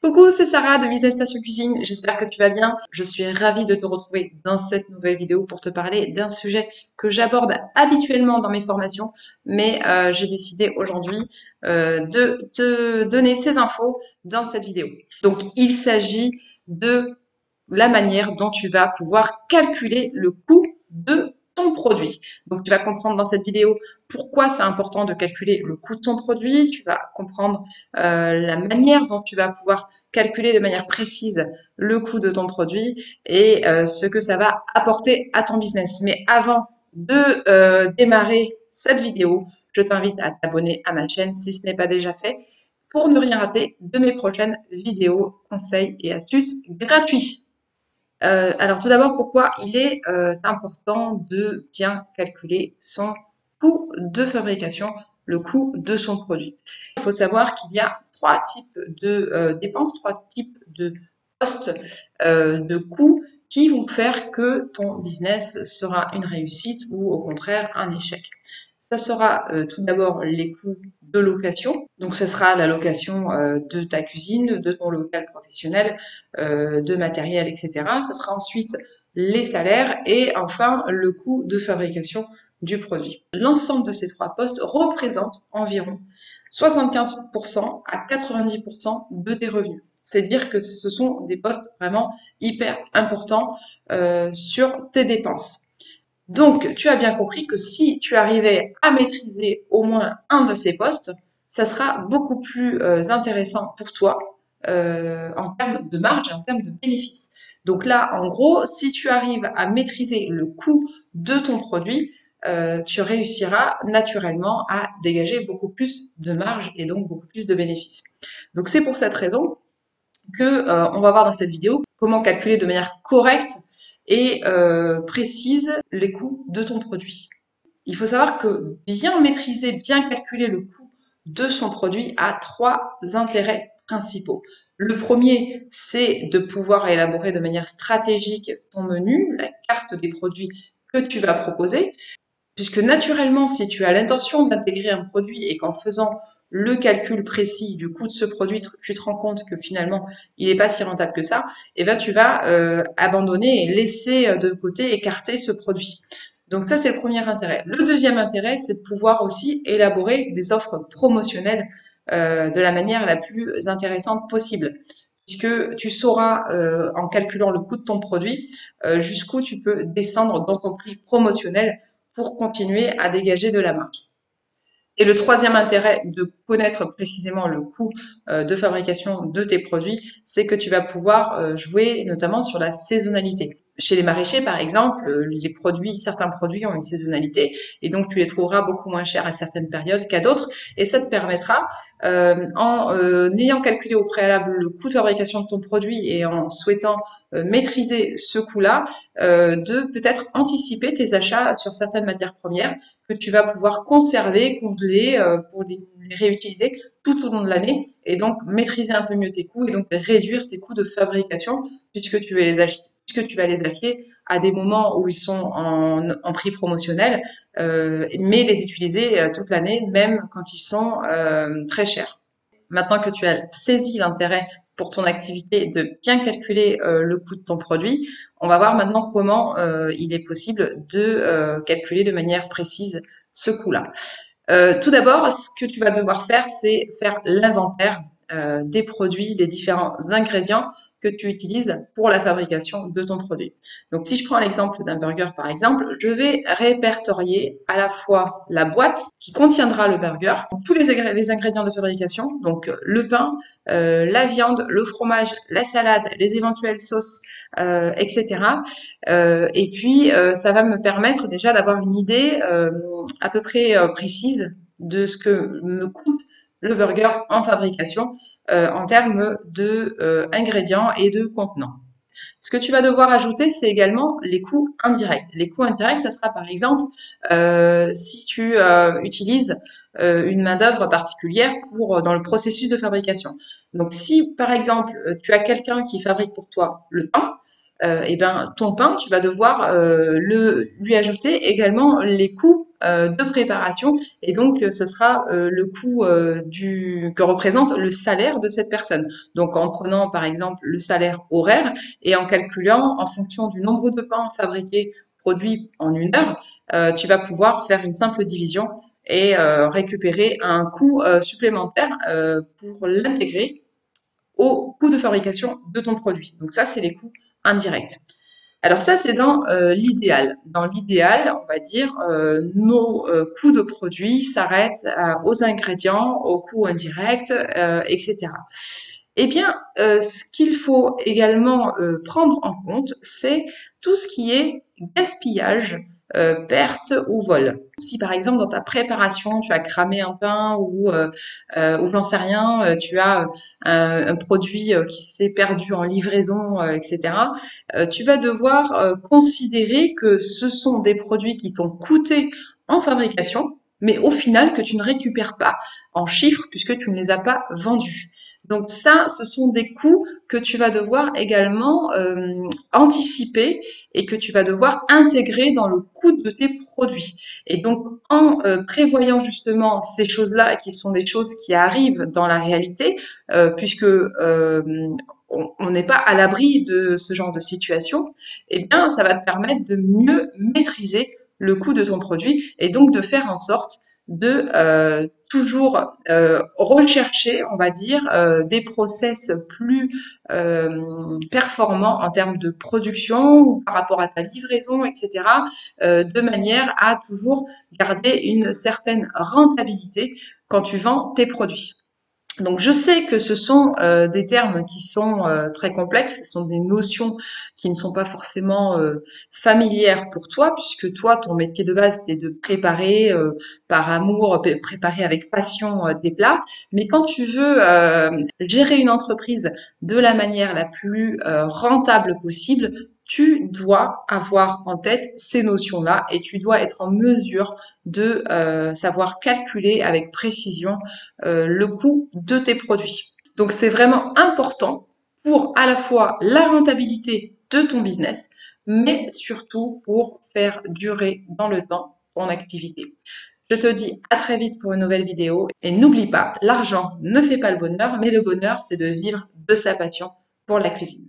Coucou, c'est Sarah de Business Passion Cuisine, j'espère que tu vas bien. Je suis ravie de te retrouver dans cette nouvelle vidéo pour te parler d'un sujet que j'aborde habituellement dans mes formations, mais j'ai décidé aujourd'hui de te donner ces infos dans cette vidéo. Donc il s'agit de la manière dont tu vas pouvoir calculer le coût de ton produit. Donc tu vas comprendre dans cette vidéo pourquoi c'est important de calculer le coût de ton produit, tu vas comprendre la manière dont tu vas pouvoir calculer de manière précise le coût de ton produit et ce que ça va apporter à ton business. Mais avant de démarrer cette vidéo, je t'invite à t'abonner à ma chaîne si ce n'est pas déjà fait pour ne rien rater de mes prochaines vidéos, conseils et astuces gratuits. Alors tout d'abord, pourquoi il est important de bien calculer son coût de fabrication, le coût de son produit. Il faut savoir qu'il y a trois types de dépenses, trois types de postes de coûts qui vont faire que ton business sera une réussite ou au contraire un échec. Ça sera tout d'abord les coûts de location. Donc, ce sera la location de ta cuisine, de ton local professionnel, de matériel, etc. Ce sera ensuite les salaires et enfin le coût de fabrication du produit. L'ensemble de ces trois postes représente environ 75% à 90% de tes revenus. C'est-à-dire que ce sont des postes vraiment hyper importants sur tes dépenses. Donc, tu as bien compris que si tu arrivais à maîtriser au moins un de ces postes, ça sera beaucoup plus intéressant pour toi en termes de marge et en termes de bénéfices. Donc là, en gros, si tu arrives à maîtriser le coût de ton produit, tu réussiras naturellement à dégager beaucoup plus de marge et donc beaucoup plus de bénéfices. Donc c'est pour cette raison que on va voir dans cette vidéo comment calculer de manière correcte et précise les coûts de ton produit. Il faut savoir que bien maîtriser, bien calculer le coût de son produit a trois intérêts principaux. Le premier, c'est de pouvoir élaborer de manière stratégique ton menu, la carte des produits que tu vas proposer, puisque naturellement, si tu as l'intention d'intégrer un produit et qu'en faisant le calcul précis du coût de ce produit, tu te rends compte que finalement, il n'est pas si rentable que ça, et ben tu vas abandonner et laisser de côté, écarter ce produit. Donc ça, c'est le premier intérêt. Le deuxième intérêt, c'est de pouvoir aussi élaborer des offres promotionnelles de la manière la plus intéressante possible, puisque tu sauras, en calculant le coût de ton produit, jusqu'où tu peux descendre dans ton prix promotionnel pour continuer à dégager de la marge. Et le troisième intérêt de connaître précisément le coût de fabrication de tes produits, c'est que tu vas pouvoir jouer notamment sur la saisonnalité. Chez les maraîchers, par exemple, certains produits ont une saisonnalité et donc tu les trouveras beaucoup moins chers à certaines périodes qu'à d'autres. Et ça te permettra, en ayant calculé au préalable le coût de fabrication de ton produit et en souhaitant maîtriser ce coût-là, de peut-être anticiper tes achats sur certaines matières premières que tu vas pouvoir conserver, congeler pour les réutiliser tout au long de l'année et donc maîtriser un peu mieux tes coûts et donc réduire tes coûts de fabrication puisque tu vas les acheter à des moments où ils sont en prix promotionnel, mais les utiliser toute l'année, même quand ils sont très chers. Maintenant que tu as saisi l'intérêt pour ton activité de bien calculer le coût de ton produit, on va voir maintenant comment il est possible de calculer de manière précise ce coût-là. Tout d'abord, ce que tu vas devoir faire, c'est faire l'inventaire des produits, des différents ingrédients que tu utilises pour la fabrication de ton produit. Donc, si je prends l'exemple d'un burger, par exemple, je vais répertorier à la fois la boîte qui contiendra le burger, tous les ingrédients de fabrication, donc le pain, la viande, le fromage, la salade, les éventuelles sauces, etc. Et puis, ça va me permettre déjà d'avoir une idée à peu près précise de ce que me coûte le burger en fabrication en termes de ingrédients et de contenants. Ce que tu vas devoir ajouter, c'est également les coûts indirects. Les coûts indirects, ça sera par exemple si tu utilises une main-d'œuvre particulière dans le processus de fabrication. Donc, si par exemple tu as quelqu'un qui fabrique pour toi le pain, et ben ton pain, tu vas devoir lui ajouter également les coûts de préparation et donc ce sera le coût que représente le salaire de cette personne. Donc en prenant par exemple le salaire horaire et en calculant en fonction du nombre de pains fabriqués produits en une heure, tu vas pouvoir faire une simple division et récupérer un coût supplémentaire pour l'intégrer au coût de fabrication de ton produit. Donc ça, c'est les coûts indirects. Alors ça, c'est dans l'idéal. Dans l'idéal, on va dire, nos coûts de produits s'arrêtent aux ingrédients, aux coûts indirects, etc. Eh bien, ce qu'il faut également prendre en compte, c'est tout ce qui est gaspillage, perte ou vol. Si par exemple dans ta préparation tu as cramé un pain ou j'en sais rien, tu as un produit qui s'est perdu en livraison, etc. Tu vas devoir considérer que ce sont des produits qui t'ont coûté en fabrication, mais au final que tu ne récupères pas en chiffres puisque tu ne les as pas vendus. Donc ça, ce sont des coûts que tu vas devoir également anticiper et que tu vas devoir intégrer dans le coût de tes produits. Et donc en prévoyant justement ces choses-là, qui sont des choses qui arrivent dans la réalité, puisque on n'est pas à l'abri de ce genre de situation, eh bien, ça va te permettre de mieux maîtriser le coût de ton produit et donc de faire en sorte de toujours rechercher, on va dire, des process plus performants en termes de production ou par rapport à ta livraison, etc., de manière à toujours garder une certaine rentabilité quand tu vends tes produits. Donc je sais que ce sont des termes qui sont très complexes, ce sont des notions qui ne sont pas forcément familières pour toi, puisque toi, ton métier de base, c'est de préparer par amour, préparer avec passion des plats. Mais quand tu veux gérer une entreprise de la manière la plus rentable possible, tu dois avoir en tête ces notions-là et tu dois être en mesure de savoir calculer avec précision le coût de tes produits. Donc c'est vraiment important pour à la fois la rentabilité de ton business, mais surtout pour faire durer dans le temps ton activité. Je te dis à très vite pour une nouvelle vidéo et n'oublie pas, l'argent ne fait pas le bonheur, mais le bonheur c'est de vivre de sa passion pour la cuisine.